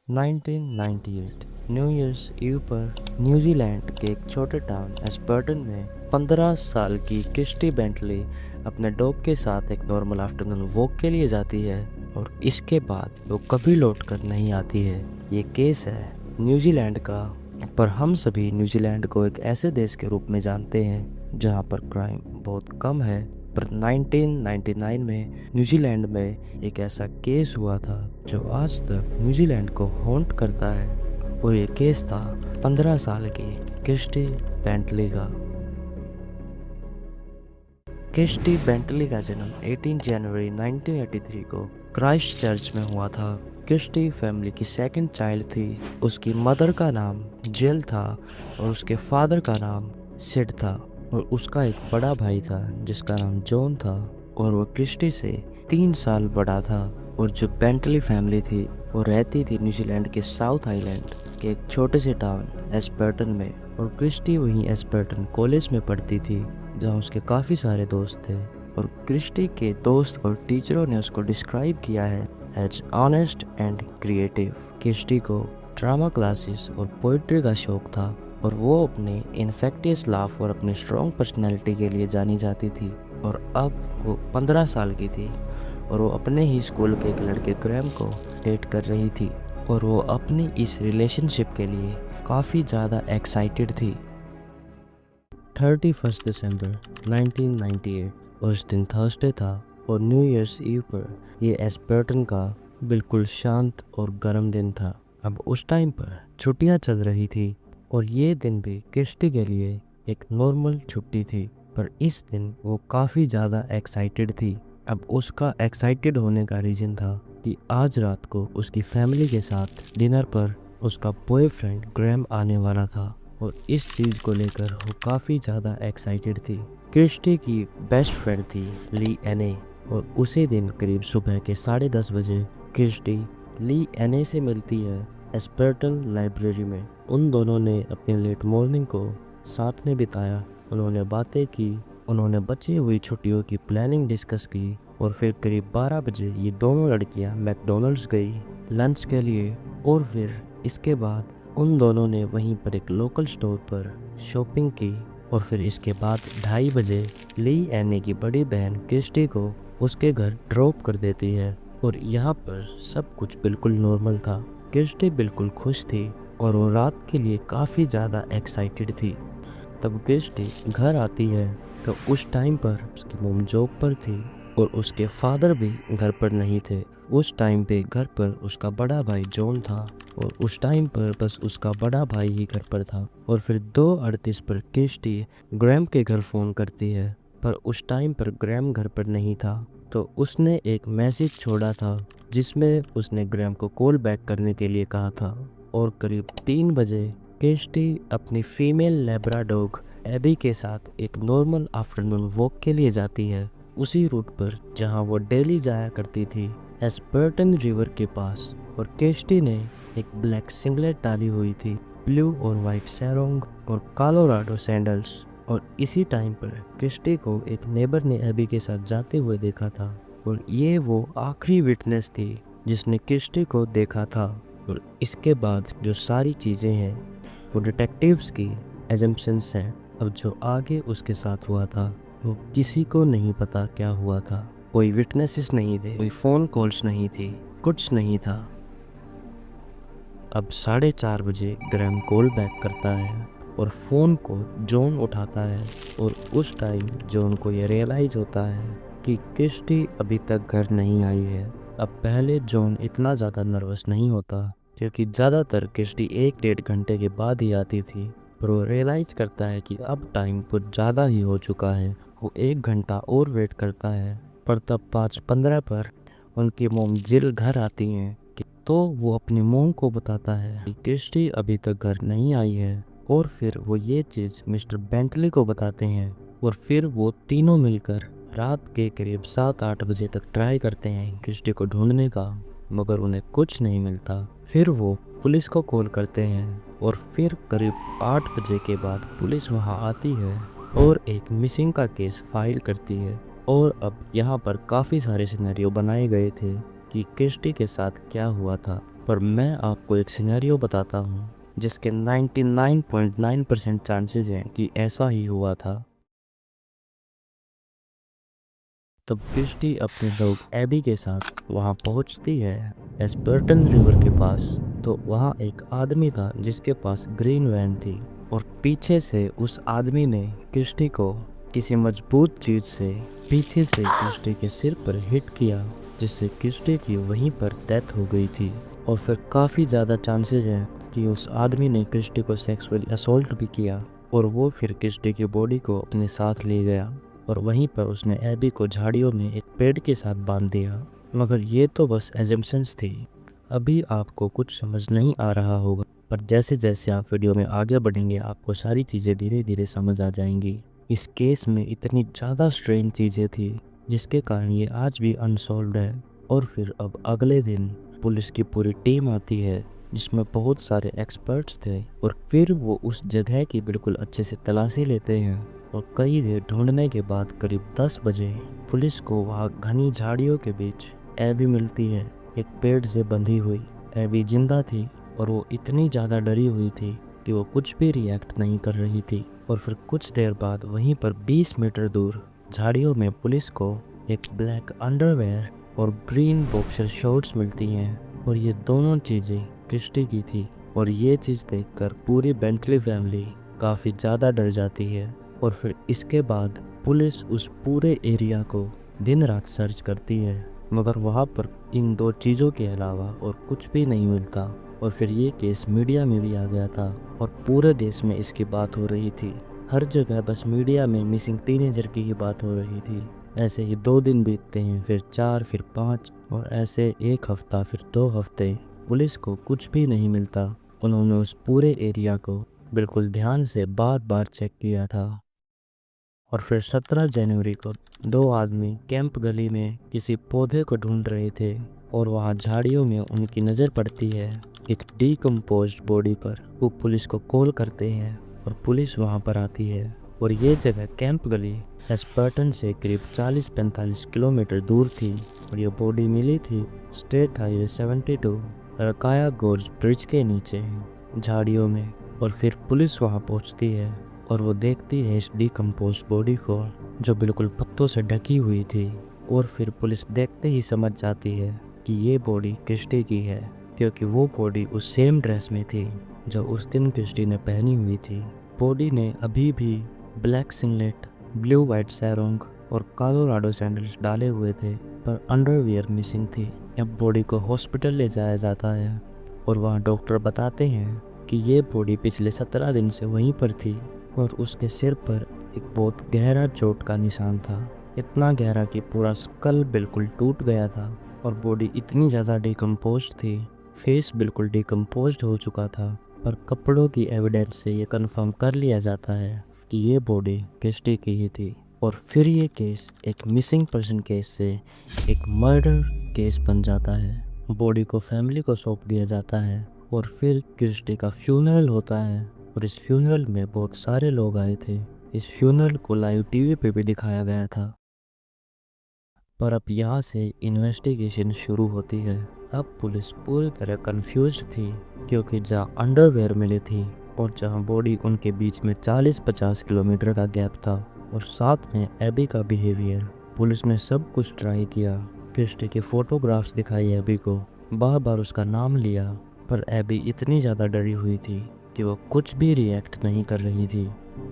1998 new years ewe पर New Zealand के एक छोटे टाउन एस्पर्टन में 15 साल की किस्टी बेंटली अपने डॉग के साथ एक नॉर्मल आफ्टरनून वॉक के लिए जाती है और इसके बाद वो कभी लौट कर नहीं आती है। ये केस है न्यूजीलैंड का, पर हम सभी न्यूजीलैंड को एक ऐसे देश के रूप में जानते हैं जहां पर क्राइम बहुत कम है। पर 1999 में न्यूजीलैंड में एक ऐसा केस हुआ था जो आज तक न्यूजीलैंड को हॉन्ट करता है, और ये केस था 15 साल की किस्टी बेंटली का। किस्टी बेंटली का जन्म 18 जनवरी 1983 को क्राइस्ट चर्च में हुआ था। किस्टी फैमिली की सेकंड चाइल्ड थी। उसकी मदर का नाम जिल था और उसके फादर का नाम सिड था, और उसका एक बड़ा भाई था जिसका नाम जॉन था, और वो क्रिस्टी से 3 साल बड़ा था। और जो बेंटली फैमिली थी वो रहती थी न्यूजीलैंड के साउथ आइलैंड के एक छोटे से टाउन एस्पर्टन में, और क्रिस्टी वहीं एस्पर्टन कॉलेज में पढ़ती थी जहाँ उसके काफ़ी सारे दोस्त थे। और क्रिस्टी के दोस्त और टीचरों ने उसको डिस्क्राइब किया है as honest and creative. Christie को ड्रामा क्लासेस और पोइट्री का शौक था, और वो अपने इन्फेक्टियस लाफ और अपनी स्ट्रॉन्ग पर्सनैलिटी के लिए जानी जाती थी। और अब वो 15 साल की थी और वो अपने ही स्कूल के एक लड़के ग्रैम को डेट कर रही थी, और वो अपनी इस रिलेशनशिप के लिए काफ़ी ज़्यादा एक्साइटेड थी। 31 दिसंबर 1998 उस दिन थर्सडे था, और न्यू ईयर्स ईव पर ये एस्पर्टन का बिल्कुल शांत और गर्म दिन था। अब उस टाइम पर छुट्टियां चल रही थी, और ये दिन भी किस्टी के लिए एक नॉर्मल छुट्टी थी, पर इस दिन वो काफ़ी ज़्यादा एक्साइटेड थी। अब उसका एक्साइटेड होने का रीज़न था कि आज रात को उसकी फैमिली के साथ डिनर पर उसका बॉयफ्रेंड ग्रैम आने वाला था, और इस चीज़ को लेकर वो काफ़ी ज़्यादा एक्साइटेड थी। क्रिस्टी की बेस्ट फ्रेंड थी ली एने, और उसी दिन करीब सुबह के 10:30 बजे क्रिस्टी ली एने से मिलती है एस्पर्टन लाइब्रेरी में। उन दोनों ने अपनी लेट मॉर्निंग को साथ में बिताया, उन्होंने बातें की, उन्होंने बची हुई छुट्टियों की प्लानिंग डिस्कस की, और फिर करीब 12 बजे ये दोनों लड़कियां मैकडॉनल्ड्स गई लंच के लिए। और फिर इसके बाद उन दोनों ने वहीं पर एक लोकल स्टोर पर शॉपिंग की, और फिर इसके बाद 2:30 बजे ली एने की बड़ी बहन क्रिस्टी को उसके घर ड्रॉप कर देती है, और यहाँ पर सब कुछ बिल्कुल नॉर्मल था। क्रिस्टी बिल्कुल खुश थी और वो रात के लिए काफ़ी ज़्यादा एक्साइटेड थी। तब क्रिस्टी घर आती है तो उस टाइम पर उसकी मॉम जॉब पर थी और उसके फादर भी घर पर नहीं थे। उस टाइम पे घर पर उसका बड़ा भाई जॉन था, और उस टाइम पर बस उसका बड़ा भाई ही घर पर था। और फिर 2:38 पर क्रिस्टी ग्रैम के घर फ़ोन करती है, पर उस टाइम पर ग्रैम घर पर नहीं था। तो उसने एक मैसेज छोड़ा था जिसमें उसने ग्रैम को कॉल बैक करने के लिए कहा था। और करीब 3 बजे क्रिस्टी अपनी फीमेल लेब्राडॉग एबी के साथ एक नॉर्मल आफ्टरनून वॉक के लिए जाती है, उसी रूट पर जहां वो डेली जाया करती थी, एस्पर्टन रिवर के पास। और क्रिस्टी ने एक ब्लैक सिंगलेट डाली हुई थी, ब्लू और वाइट सैरोंग और कोलोराडो सैंडल्स। और इसी टाइम पर क्रिस्टी को एक नेबर ने एबी के साथ जाते हुए देखा था, और ये वो आखिरी विटनेस थी जिसने क्रिस्टी को देखा था। और इसके बाद जो सारी चीज़ें हैं वो डिटेक्टिव्स की एजम्पशंस हैं। अब जो आगे उसके साथ हुआ था वो किसी को नहीं पता क्या हुआ था। कोई विटनेसेस नहीं थे, कोई फ़ोन कॉल्स नहीं थी, कुछ नहीं था। अब 4:30 बजे ग्रैम कॉल बैक करता है और फ़ोन को जॉन उठाता है, और उस टाइम जॉन को ये रियलाइज़ होता है कि क्रिस्टी अभी तक घर नहीं आई है। अब पहले जॉन इतना ज़्यादा नर्वस नहीं होता क्योंकि ज़्यादातर क्रिस्टी 1-1.5 घंटे के बाद ही आती थी, पर वो रियलाइज़ करता है कि अब टाइम कुछ ज़्यादा ही हो चुका है। वो 1 घंटा और वेट करता है, पर तब 5:15 पर उनकी मोम जिल घर आती हैं, तो वो अपनी मोम को बताता है कि क्रिस्टी अभी तक घर नहीं आई है। और फिर वो ये चीज़ मिस्टर बेंटली को बताते हैं, और फिर वो तीनों मिलकर रात के करीब 7-8 बजे तक ट्राई करते हैं क्रिस्टी को ढूंढने का, मगर उन्हें कुछ नहीं मिलता। फिर वो पुलिस को कॉल करते हैं, और फिर करीब 8 बजे के बाद पुलिस वहां आती है और एक मिसिंग का केस फाइल करती है। और अब यहाँ पर काफ़ी सारे सिनेरियो बनाए गए थे कि क्रिस्टी के साथ क्या हुआ था। पर मैं आपको एक सिनेरियो बताता हूँ जिसके 99.9% चांसेस हैं कि ऐसा ही हुआ था। तब क्रिस्टी अपने लोग एबी के साथ वहाँ पहुँचती है एस्पर्टन रिवर के पास। तो वहाँ एक आदमी था जिसके पास ग्रीन वैन थी और पीछे से उस आदमी ने क्रिस्टी को किसी मजबूत चीज से पीछे से क्रिस्टी के सिर पर हिट किया, जिससे क्रिस्टी की वहीं पर डेथ हो गई थी। और फिर काफ़ी ज़्यादा चांसेस हैं कि उस आदमी ने क्रिस्टी को सेक्सुअली असॉल्ट भी किया और वो फिर क्रिस्टी की बॉडी को अपने साथ ले गया और वहीं पर उसने एबी को झाड़ियों में एक पेड़ के साथ बांध दिया। मगर ये तो बस एजम्पशंस थी। अभी आपको कुछ समझ नहीं आ रहा होगा, पर जैसे जैसे आप वीडियो में आगे बढ़ेंगे आपको सारी चीज़ें धीरे धीरे समझ आ जाएंगी। इस केस में इतनी ज़्यादा स्ट्रेंज चीज़ें थी जिसके कारण ये आज भी अनसॉल्व्ड है। और फिर अब अगले दिन पुलिस की पूरी टीम आती है जिसमें बहुत सारे एक्सपर्ट्स थे और फिर वो उस जगह की बिल्कुल अच्छे से तलाशी लेते हैं। और कई देर ढूंढने के बाद करीब 10 बजे पुलिस को वहाँ घनी झाड़ियों के बीच एबी मिलती है, एक पेड़ से बंधी हुई। एबी जिंदा थी और वो इतनी ज़्यादा डरी हुई थी कि वो कुछ भी रिएक्ट नहीं कर रही थी। और फिर कुछ देर बाद वहीं पर 20 मीटर दूर झाड़ियों में पुलिस को एक ब्लैक अंडरवेयर और ग्रीन बॉक्सर शॉर्ट्स मिलती हैं और ये दोनों चीज़ें क्रिस्टी की थी। और ये चीज़ देखकर पूरी बेंटली फैमिली काफ़ी ज़्यादा डर जाती है। और फिर इसके बाद पुलिस उस पूरे एरिया को दिन रात सर्च करती है, मगर वहाँ पर इन दो चीज़ों के अलावा और कुछ भी नहीं मिलता। और फिर ये केस मीडिया में भी आ गया था और पूरे देश में इसकी बात हो रही थी। हर जगह बस मीडिया में मिसिंग टीनेजर की ही बात हो रही थी। ऐसे ही 2 दिन बीतते हैं, फिर 4, फिर 5 और ऐसे 1 हफ्ता, फिर 2 हफ्ते। पुलिस को कुछ भी नहीं मिलता। उन्होंने उस पूरे एरिया को बिल्कुल ध्यान से बार बार चेक किया था। और फिर 17 जनवरी को 2 आदमी कैंप गली में किसी पौधे को ढूंढ रहे थे और वहाँ झाड़ियों में उनकी नज़र पड़ती है एक डीकम्पोज्ड बॉडी पर। वो पुलिस को कॉल करते हैं और पुलिस वहाँ पर आती है। और ये जगह कैंप गली एस्पर्टन से करीब 40-45 किलोमीटर दूर थी और ये बॉडी मिली थी स्टेट हाईवे 72 रकाया गोर्ज ब्रिज के नीचे झाड़ियों में। और फिर पुलिस वहाँ पहुँचती है और वो देखती है इस डीकम्पोज बॉडी को जो बिल्कुल पत्तों से ढकी हुई थी। और फिर पुलिस देखते ही समझ जाती है कि ये बॉडी क्रिस्टी की है, क्योंकि वो बॉडी उस सेम ड्रेस में थी जो उस दिन क्रिस्टी ने पहनी हुई थी। बॉडी ने अभी भी ब्लैक सिंगलेट, ब्लू वाइट सैरोंग और कोलोराडो सैंडल्स डाले हुए थे, पर अंडरवियर मिसिंग थी। अब बॉडी को हॉस्पिटल ले जाया जाता है और वहाँ डॉक्टर बताते हैं कि ये बॉडी पिछले 17 दिन से वहीं पर थी और उसके सिर पर एक बहुत गहरा चोट का निशान था, इतना गहरा कि पूरा स्कल बिल्कुल टूट गया था। और बॉडी इतनी ज़्यादा डिकम्पोज्ड थी, फेस बिल्कुल डिकम्पोज्ड हो चुका था। पर कपड़ों की एविडेंस से ये कंफर्म कर लिया जाता है कि ये बॉडी क्रिस्टी की ही थी। और फिर ये केस एक मिसिंग पर्सन केस से एक मर्डर केस बन जाता है। बॉडी को फैमिली को सौंप दिया जाता है और फिर क्रिस्टी का फ्यूनरल होता है। और इस फ्यूनरल में बहुत सारे लोग आए थे। इस फ्यूनरल को लाइव टीवी पे भी दिखाया गया था। पर अब यहाँ से इन्वेस्टिगेशन शुरू होती है। अब पुलिस पूरी तरह कंफ्यूज थी, क्योंकि जहाँ अंडरवेयर मिली थी और जहाँ बॉडी उनके बीच में 40-50 किलोमीटर का गैप था और साथ में एबी का बिहेवियर। पुलिस ने सब कुछ ट्राई किया, क्रिस्टी के फोटोग्राफ्स दिखाई एबी को, बार बार उसका नाम लिया, पर एबी इतनी ज़्यादा डरी हुई थी कि वो कुछ भी रिएक्ट नहीं कर रही थी।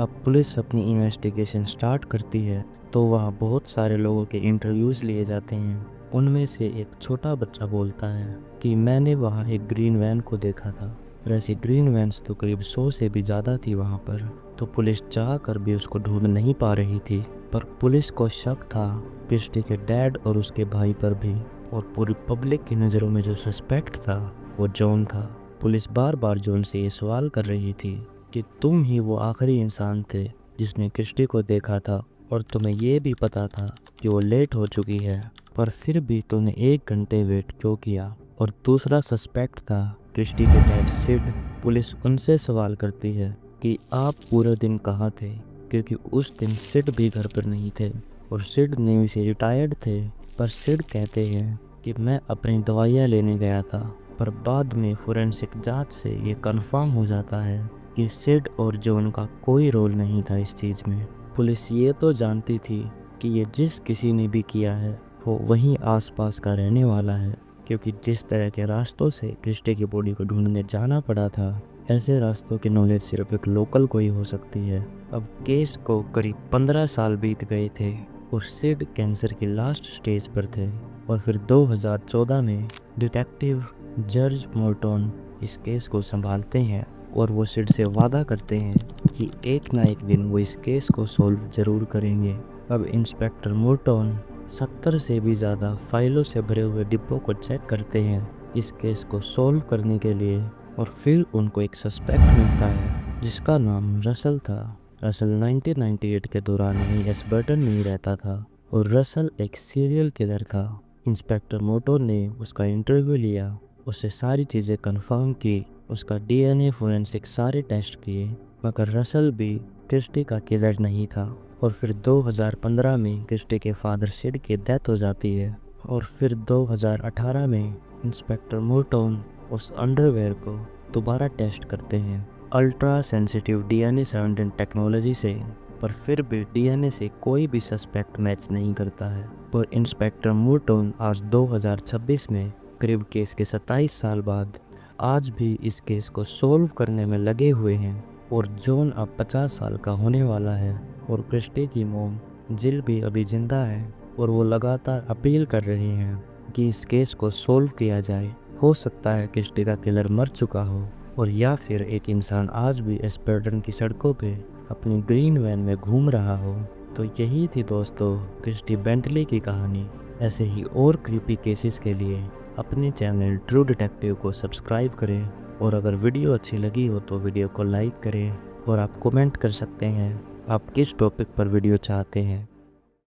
अब पुलिस अपनी इन्वेस्टिगेशन स्टार्ट करती है तो वहाँ बहुत सारे लोगों के इंटरव्यूज़ लिए जाते हैं। उनमें से एक छोटा बच्चा बोलता है कि मैंने वहाँ एक ग्रीन वैन को देखा था। और ऐसी ग्रीन वैन्स तो करीब 100 से भी ज़्यादा थी वहाँ पर। तो पुलिस चाह कर भी उसको ढूंढ नहीं पा रही थी, पर पुलिस को शक था क्रिस्टी के डैड और उसके भाई पर भी। और पूरी पब्लिक की नज़रों में जो सस्पेक्ट था वो जॉन था। पुलिस बार बार जॉन से ये सवाल कर रही थी कि तुम ही वो आखिरी इंसान थे जिसने क्रिस्टी को देखा था और तुम्हें ये भी पता था कि वो लेट हो चुकी है, पर फिर भी तुमने 1 घंटे वेट क्यों किया। और दूसरा सस्पेक्ट था क्रिस्टी के डैड सिड। पुलिस उनसे सवाल करती है कि आप पूरे दिन कहाँ थे, क्योंकि उस दिन सिड भी घर पर नहीं थे और सिड नेवी से रिटायर्ड थे। पर सिड कहते हैं कि मैं अपनी दवाइयाँ लेने गया था पर बाद में फोरेंसिक जांच से ये कंफर्म हो जाता है कि सिड और जॉन का कोई रोल नहीं था इस चीज़ में। पुलिस ये तो जानती थी कि ये जिस किसी ने भी किया है वो वहीं आसपास का रहने वाला है, क्योंकि जिस तरह के रास्तों से क्रिस्टी की बॉडी को ढूंढने जाना पड़ा था, ऐसे रास्तों की नॉलेज सिर्फ एक लोकल को ही हो सकती है। अब केस को करीब 15 साल बीत गए थे और सिड कैंसर की लास्ट स्टेज पर थे, और फिर 2014 में डिटेक्टिव जॉर्ज मोर्टन इस केस को संभालते हैं और वो सिड से वादा करते हैं कि एक ना एक दिन वो इस केस को सॉल्व ज़रूर करेंगे। अब इंस्पेक्टर मोर्टन 70 से भी ज़्यादा फाइलों से भरे हुए डिब्बों को चेक करते हैं इस केस को सॉल्व करने के लिए, और फिर उनको एक सस्पेक्ट मिलता है जिसका नाम रसल था। रसल 1998 के दौरान वहीं एस्पर्टन में ही रहता था और रसल एक सीरियल किलर था। इंस्पेक्टर मोर्टन ने उसका इंटरव्यू लिया, उससे सारी चीज़ें कंफर्म की, उसका डीएनए फोरेंसिक सारे टेस्ट किए, मगर रसल भी क्रिस्टी का किलर नहीं था। और फिर 2015 में क्रिस्टी के फादर सिड की डेथ हो जाती है, और फिर 2018 में इंस्पेक्टर मोर्टन उस अंडरवेयर को दोबारा टेस्ट करते हैं ultra sensitive DNA surrounding technology से, पर फिर भी डीएनए से कोई भी सस्पेक्ट मैच नहीं करता है। पर इंस्पेक्टर मोर्टन आज 2026 में करीब केस के 27 साल बाद आज भी इस केस को सोल्व करने में लगे हुए हैं, और जॉन अब 50 साल का होने वाला है, और क्रिस्टी की मोम जिल भी अभी जिंदा है, और वो लगातार अपील कर रही हैं कि इस केस को सोल्व किया जाए। हो सकता है क्रिस्टी का किलर मर चुका हो, और या फिर एक इंसान आज भी एस्पर्टन की सड़कों पे अपनी ग्रीन वैन में घूम रहा हो। तो यही थी दोस्तों क्रिस्टी बेंटली की कहानी। ऐसे ही और क्रीपी केसेस के लिए अपने चैनल ट्रू डिटेक्टिव को सब्सक्राइब करें, और अगर वीडियो अच्छी लगी हो तो वीडियो को लाइक करें, और आप कमेंट कर सकते हैं आप किस टॉपिक पर वीडियो चाहते हैं।